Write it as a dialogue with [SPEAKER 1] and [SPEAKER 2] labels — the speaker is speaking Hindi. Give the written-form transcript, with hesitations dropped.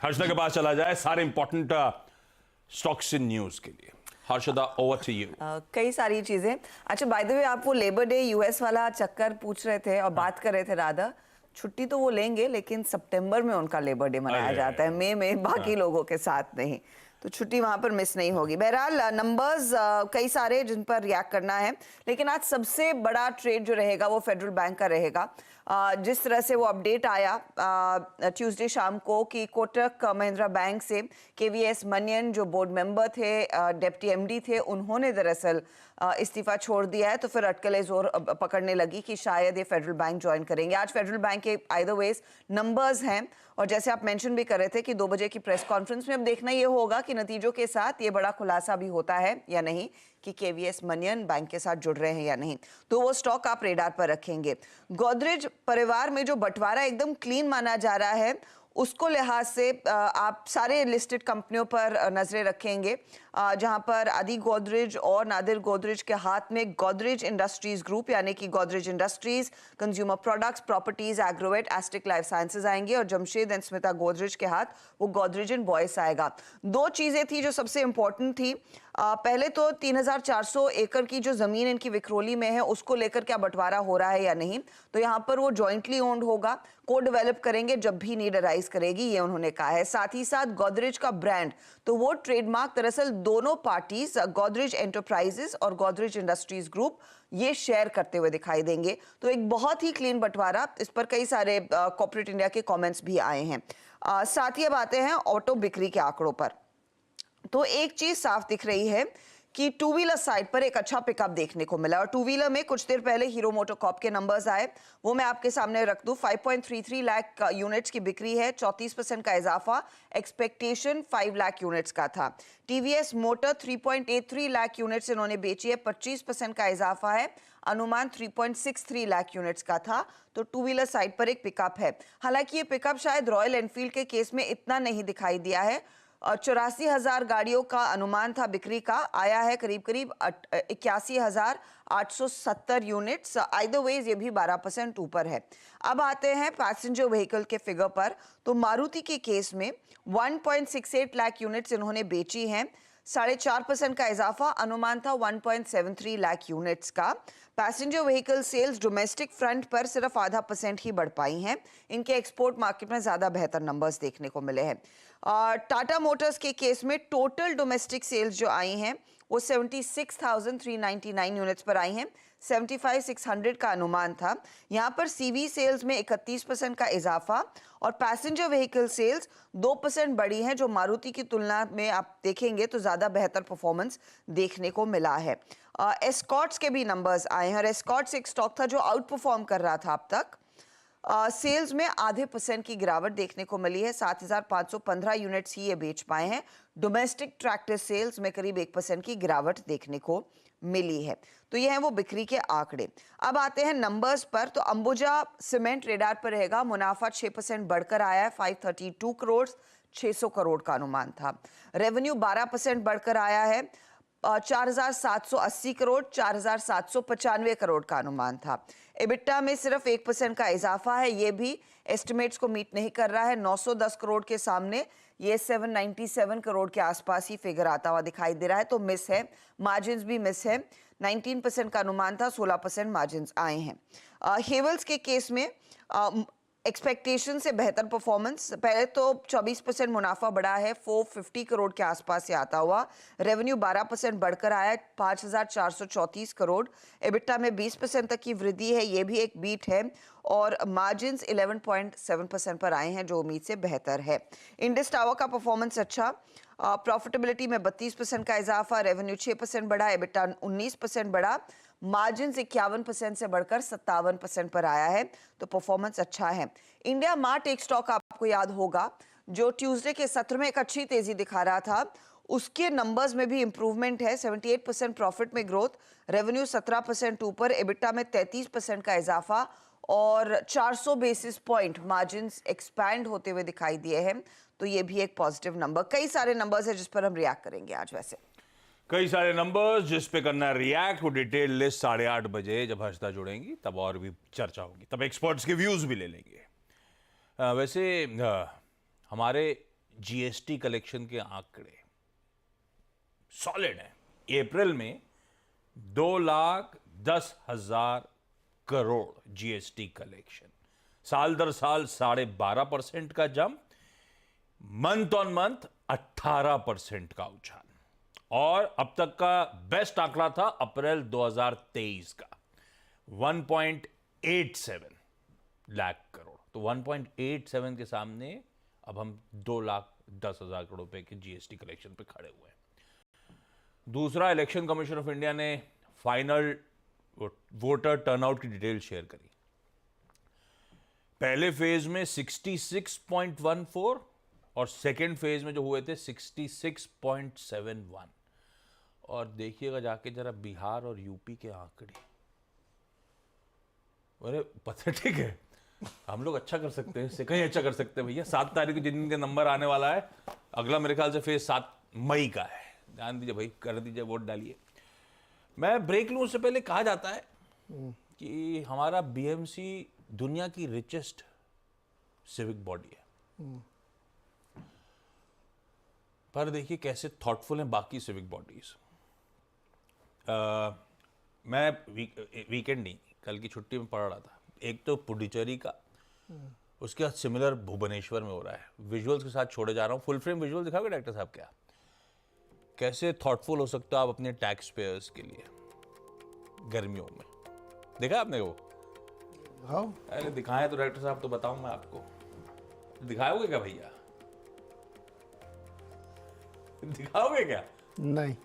[SPEAKER 1] हर्षदा के पास चला जाए सारे इंपॉर्टेंट स्टॉक्स इन न्यूज के लिए। Harshada, over to you.
[SPEAKER 2] कई सारी चीजें। अच्छा, बाय द वे, आप वो लेबर डे यूएस वाला चक्कर पूछ रहे थे और बात कर रहे थे राधा। छुट्टी तो वो लेंगे, लेकिन सितंबर में उनका लेबर डे मनाया जाता है, मई में बाकी लोगों के साथ नहीं, तो छुट्टी वहां पर मिस नहीं होगी। बहरहाल नंबर्स कई सारे जिन पर रिएक्ट करना है, लेकिन आज सबसे बड़ा ट्रेड जो रहेगा वो फेडरल बैंक का रहेगा। जिस तरह से वो अपडेट आया ट्यूसडे शाम को कि कोटक महिंद्रा बैंक से केवीएस मनियन जो बोर्ड मेंबर थे, डेप्टी एमडी थे, उन्होंने दरअसल इस्तीफा छोड़ दिया है, तो फिर अटकलें जोर पकड़ने लगी कि शायद ये फेडरल बैंक ज्वाइन करेंगे। आज फेडरल बैंक के आइदर वेज नंबर्स हैं, और जैसे आप मेंशन भी कर रहे थे कि 2 बजे की प्रेस कॉन्फ्रेंस में अब देखना ये होगा कि नतीजों के साथ ये बड़ा खुलासा भी होता है या नहीं कि केवीएस मनियन बैंक के साथ जुड़ रहे हैं या नहीं, तो वो स्टॉक आप रेडार पर रखेंगे। गोदरेज परिवार में जो बंटवारा एकदम क्लीन माना जा रहा है, उसको लिहाज से आप सारे लिस्टेड कंपनियों पर नजरें रखेंगे, जहां पर आदि गोदरेज और नादिर गोदरेज के हाथ में गोदरेज इंडस्ट्रीज ग्रुप यानी कि Godrej industries, consumer products, properties, Agrovet, asterisk life sciences आएंगे, और जमशेद एंड स्मिता गोदरेज के हाथ वो गोदरेज एंड बॉयस आएगा। 2 चीजें थी जो सबसे इंपॉर्टेंट थी। पहले तो 3400 एकड़ की जो जमीन इनकी विक्रोली में है, उसको लेकर क्या बंटवारा हो रहा है या नहीं, तो यहाँ पर वो जॉइंटली ओन्ड होगा, को डेवलप करेंगे जब भी नीड अराइज करेगी, ये उन्होंने कहा है। साथ ही साथ गोदरेज का ब्रांड, तो वो ट्रेडमार्क दरअसल दोनों पार्टीज, गोदरेज एंटरप्राइजेस और गोदरेज इंडस्ट्रीज ग्रुप, ये शेयर करते हुए दिखाई देंगे। तो एक बहुत ही क्लीन बंटवारा, इस पर कई सारे कॉर्पोरेट इंडिया के कमेंट्स भी आए हैं। साथ ही अब आते हैं ऑटो बिक्री के आंकड़ों पर। तो एक चीज साफ दिख रही है कि टू व्हीलर साइड पर एक अच्छा पिकअप देखने को मिला, और टू व्हीलर में कुछ देर पहले हीरो मोटोकॉर्प के नंबर्स आए, वो मैं आपके सामने रख दूं। 5.33 लाख यूनिट्स की बिक्री है, 34% का इजाफा, एक्सपेक्टेशन 5 लाख यूनिट्स का था। टीवीएस मोटर 3.83 लाख यूनिट्स इन्होंने बेची है, 25% का इजाफा है, अनुमान 3.63 लाख यूनिट्स का था। तो टू व्हीलर साइड पर एक पिकअप है। हालांकि ये पिकअप शायद रॉयल एनफील्ड के केस में इतना नहीं दिखाई दिया है। 84,000 गाड़ियों का अनुमान था बिक्री का, आया है करीब करीब 81,870 यूनिट्स। आइदर वेज ये भी 12% ऊपर है। अब आते हैं पैसेंजर व्हीकल के फिगर पर। तो मारुति के केस में 1.68 लाख यूनिट्स इन्होंने बेची हैं, 4.5% का इजाफा, अनुमान था 1.73 लाख यूनिट्स का। Passenger vehicle sales domestic front पर सिर्फ 0.5% ही बढ़ पाई हैं, इनके एक्सपोर्ट मार्केट में ज्यादा बेहतर नंबर्स देखने को मिले हैं। टाटा मोटर्स के केस में टोटल डोमेस्टिक सेल्स जो आई हैं वो 76,399 यूनिट्स पर आई हैं, 75,600 का अनुमान था। यहाँ पर सीवी सेल्स में 31% का इजाफा, और पैसेंजर व्हीकल सेल्स 2% बढ़ी हैं, जो मारुति की तुलना में आप देखेंगे तो ज़्यादा बेहतर परफॉर्मेंस देखने को मिला है। एस्कॉर्ट्स के भी नंबर्स आए हैं, और एस्कॉर्ट्स एक स्टॉक था जो आउट परफॉर्म कर रहा था अब तक। सेल्स में 0.5% की गिरावट देखने को मिली है, 7,515 यूनिट्स ही ये बेच पाए हैं। डोमेस्टिक ट्रैक्टर सेल्स में करीब 1% की गिरावट देखने को मिली है। तो ये हैं वो बिक्री के आंकड़े। अब आते हैं नंबर्स पर। तो अंबुजा सीमेंट रेडार पर रहेगा, मुनाफा 6% बढ़कर आया है, 532 करोड़, 600 करोड़ का अनुमान था। रेवेन्यू 12% बढ़कर आया है, 4,780 करोड़, 4,795 करोड़ का अनुमान था। एबिटा में सिर्फ 1% का इजाफा है, ये भी एस्टिमेट्स को मीट नहीं कर रहा है। 910 करोड़ के सामने ये 797 करोड़ के आसपास ही फिगर आता हुआ दिखाई दे रहा है, तो मिस है। मार्जिन्स भी मिस है, 19% का अनुमान था, 16% मार्जिन्स आए हैं। हेवल्स के केस में एक्सपेक्टेशन से बेहतर परफॉर्मेंस। पहले तो 24% मुनाफा बढ़ा है, 450 करोड़ के आसपास से आता हुआ। रेवेन्यू 12% बढ़कर आया है, 5,434 करोड़। एबिटा में 20% तक की वृद्धि है, ये भी एक बीट है, और मार्जिन्स 11.7% पर आए हैं, जो उम्मीद से बेहतर है। इंडस टावर का परफॉर्मेंस अच्छा, प्रॉफिटेबिलिटी में 32% का इजाफा, रेवेन्यू 6% बढ़ा, एबिटा 19% बढ़ा, मार्जिन्स 51% से बढ़कर 57% पर आया है, तो परफॉर्मेंस अच्छा है। इंडिया मार्ट एक स्टॉक आपको याद होगा जो ट्यूसडे के सत्र में एक अच्छी तेजी दिखा रहा था, उसके नंबर्स में भी इंप्रूवमेंट है, 78% प्रॉफिट में ग्रोथ, रेवेन्यू 17% ऊपर, एबिटा में 33% का इजाफा, और 400 बेसिस पॉइंट मार्जिन्स एक्सपैंड होते हुए दिखाई दिए हैं, तो ये भी एक पॉजिटिव नंबर। कई सारे नंबर्स है जिस पर हम रिएक्ट करेंगे आज। वैसे
[SPEAKER 1] कई सारे नंबर्स जिस पे करना रिएक्ट, वो डिटेल लिस्ट 8:30 बजे जब हर्षदा जुड़ेंगी तब और भी चर्चा होगी, तब एक्सपर्ट्स के व्यूज भी ले लेंगे। वैसे हमारे जीएसटी कलेक्शन के आंकड़े सॉलिड हैं। अप्रैल में 2,10,000 करोड़ जीएसटी कलेक्शन, साल दर साल 12.5% का जंप, मंथ ऑन मंथ 18% का उछाल। और अब तक का बेस्ट आंकड़ा था अप्रैल 2023 का 1.87 लाख करोड़। तो 1.87 के सामने अब हम 2,10,000 करोड़ रुपए के जीएसटी कलेक्शन पे खड़े हुए हैं। दूसरा, इलेक्शन कमीशन ऑफ इंडिया ने फाइनल वोटर टर्नआउट की डिटेल शेयर करी। पहले फेज में 66.14 और सेकेंड फेज में जो हुए थे 66.71। और देखिएगा जाके जरा बिहार और यूपी के आंकड़े, अरे पथेटिक है। हम लोग अच्छा कर सकते हैं, इससे कहीं अच्छा कर सकते हैं भैया। 7 तारीख को जिन दिन के नंबर आने वाला है, अगला मेरे ख्याल से फेज 7 मई का है। ध्यान दीजिए भाई, कर दीजिए, वोट डालिए। मैं ब्रेक लूं उससे पहले, कहा जाता है कि हमारा बीएमसी दुनिया की रिचेस्ट सिविक बॉडी है, पर देखिए कैसे थॉटफुल हैं बाकी सिविक बॉडीज। मैं वीकेंड नहीं, कल की छुट्टी में पढ़ रहा था, एक तो पुडुचेरी का, उसके बाद सिमिलर भुवनेश्वर में हो रहा है। विजुअल्स के साथ छोड़े जा रहा हूँ, फुल फ्रेम विजुअल दिखाओगे डॉक्टर साहब? क्या कैसे थॉटफुल हो सकते हो आप अपने टैक्स पेयर्स के लिए गर्मियों में? देखा आपने वो?
[SPEAKER 3] हाँ,
[SPEAKER 1] अरे दिखाएं तो डॉक्टर साहब, तो बताऊं मैं आपको। दिखाओगे क्या भैया? दिखाओगे क्या?
[SPEAKER 3] नहीं।